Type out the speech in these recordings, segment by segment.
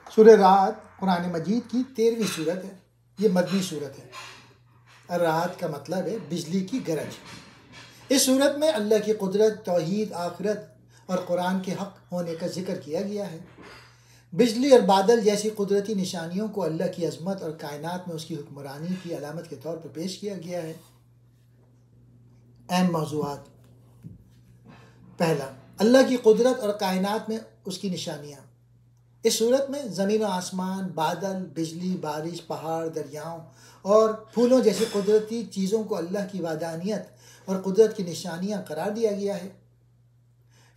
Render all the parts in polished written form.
سورہ رعد قرآن مجید کی 13ویں صورت ہے، یہ مدنی صورت ہے۔ رعد کا مطلب ہے بجلی کی گرج۔ اس صورت میں اللہ کی قدرت، توحید، آخرت اور قرآن کے حق ہونے کا ذکر کیا گیا ہے۔ بجلی اور بادل جیسی قدرتی نشانیوں کو اللہ کی عظمت اور کائنات میں اس کی حکمرانی کی علامت کے طور پر پیش کیا گیا ہے۔ اہم موضوعات: پہلا، اللہ کی قدرت اور کائنات میں اس کی نشانیاں۔ اس صورت میں زمین و آسمان، بادل، بجلی، بارش، پہاڑ، دریاؤں اور پھولوں جیسی قدرتی چیزوں کو اللہ کی وحدانیت اور قدرت کی نشانیاں قرار دیا گیا ہے۔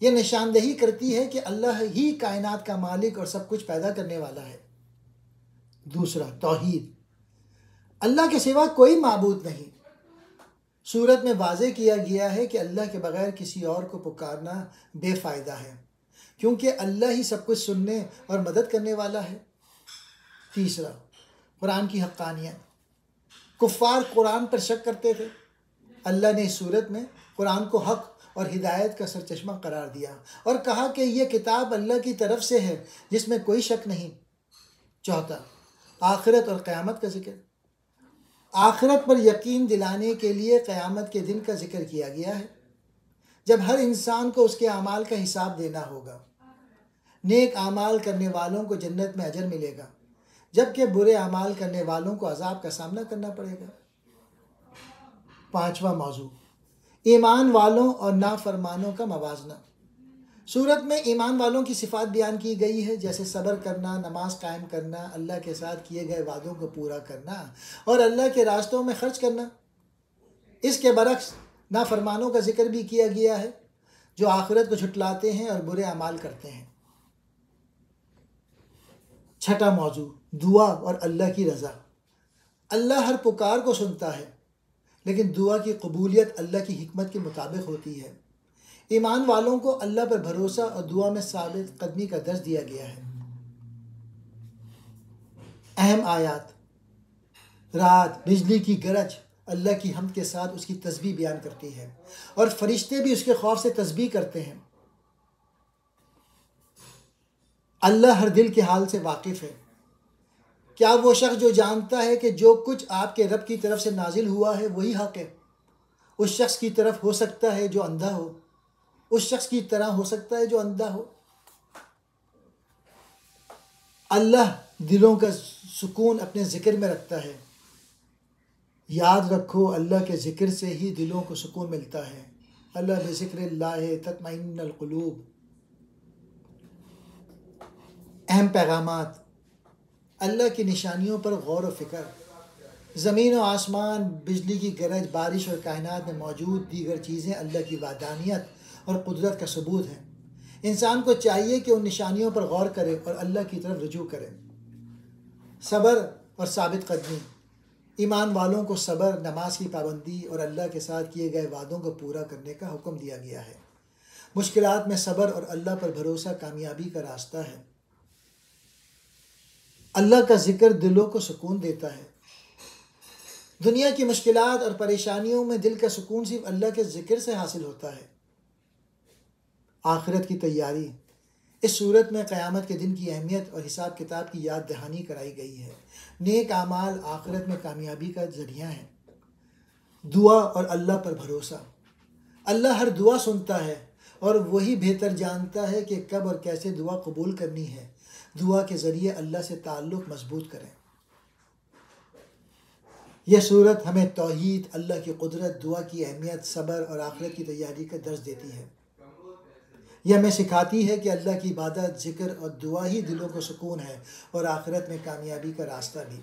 یہ نشاندہی کرتی ہے کہ اللہ ہی کائنات کا مالک اور سب کچھ پیدا کرنے والا ہے۔ دوسرا، توحید، اللہ کے سوا کوئی معبود نہیں۔ سورت میں واضح کیا گیا ہے کہ اللہ کے بغیر کسی اور کو پکارنا بے فائدہ ہے، کیونکہ اللہ ہی سب کچھ سننے اور مدد کرنے والا ہے۔ تیسرا، قرآن کی حقانیت، کفار قرآن پر شک کرتے تھے۔ اللہ نے اس صورت میں قرآن کو حق اور ہدایت کا سرچشمہ قرار دیا اور کہا کہ یہ کتاب اللہ کی طرف سے ہے جس میں کوئی شک نہیں۔ چوتھا، آخرت اور قیامت کا ذکر، آخرت پر یقین دلانے کے لیے قیامت کے دن کا ذکر کیا گیا ہے، جب ہر انسان کو اس کے اعمال کا حساب دینا ہوگا۔ نیک اعمال کرنے والوں کو جنت میں اجر ملے گا، جبکہ برے اعمال کرنے والوں کو عذاب کا سامنا کرنا پڑے گا۔ پانچواں موضوع، ایمان والوں اور نافرمانوں کا موازنہ۔ سورت میں ایمان والوں کی صفات بیان کی گئی ہے، جیسے صبر کرنا، نماز قائم کرنا، اللہ کے ساتھ کیے گئے وعدوں کو پورا کرنا اور اللہ کے راستوں میں خرچ کرنا۔ اس کے برعکس نافرمانوں کا ذکر بھی کیا گیا ہے، جو آخرت کو جھٹلاتے ہیں اور برے اعمال کرتے ہیں۔ چھٹا موضوع، دعا اور اللہ کی رضا۔ اللہ ہر پکار کو سنتا ہے، لیکن دعا کی قبولیت اللہ کی حکمت کے مطابق ہوتی ہے۔ ایمان والوں کو اللہ پر بھروسہ اور دعا میں ثابت قدمی کا درس دیا گیا ہے۔ اہم آیات: رات، بجلی کی گرج اللہ کی حمد کے ساتھ اس کی تسبیح بیان کرتی ہے، اور فرشتے بھی اس کے خوف سے تسبیح کرتے ہیں۔ اللہ ہر دل کے حال سے واقف ہے۔ کیا وہ شخص جو جانتا ہے کہ جو کچھ آپ کے رب کی طرف سے نازل ہوا ہے وہی حق ہے، اس شخص کی طرف ہو سکتا ہے جو اندھا ہو، اس شخص کی طرح ہو سکتا ہے جو اندھا ہو۔ اللہ دلوں کا سکون اپنے ذکر میں رکھتا ہے۔ یاد رکھو، اللہ کے ذکر سے ہی دلوں کو سکون ملتا ہے۔ اللہ بذکر اللہ تطمئن القلوب۔ اہم پیغامات: اللہ کی نشانیوں پر غور و فکر۔ زمین و آسمان، بجلی کی گرج، بارش اور کائنات میں موجود دیگر چیزیں اللہ کی وحدانیت اور قدرت کا ثبوت ہیں۔ انسان کو چاہیے کہ ان نشانیوں پر غور کرے اور اللہ کی طرف رجوع کرے۔ صبر اور ثابت قدمی۔ ایمان والوں کو صبر، نماز کی پابندی اور اللہ کے ساتھ کیے گئے وعدوں کو پورا کرنے کا حکم دیا گیا ہے۔ مشکلات میں صبر اور اللہ پر بھروسہ کامیابی کا راستہ ہے۔ اللہ کا ذکر دلوں کو سکون دیتا ہے۔ دنیا کی مشکلات اور پریشانیوں میں دل کا سکون صرف اللہ کے ذکر سے حاصل ہوتا ہے۔ آخرت کی تیاری۔ اس صورت میں قیامت کے دن کی اہمیت اور حساب کتاب کی یاد دہانی کرائی گئی ہے۔ نیک اعمال آخرت میں کامیابی کا ذریعہ ہیں۔ دعا اور اللہ پر بھروسہ۔ اللہ ہر دعا سنتا ہے اور وہی بہتر جانتا ہے کہ کب اور کیسے دعا قبول کرنی ہے۔ دعا کے ذریعے اللہ سے تعلق مضبوط کریں۔ یہ صورت ہمیں توحید، اللہ کی قدرت، دعا کی اہمیت، صبر اور آخرت کی تیاری کا درس دیتی ہے۔ یہ ہمیں سکھاتی ہے کہ اللہ کی عبادت، ذکر اور دعا ہی دلوں کو سکون ہے اور آخرت میں کامیابی کا راستہ بھی۔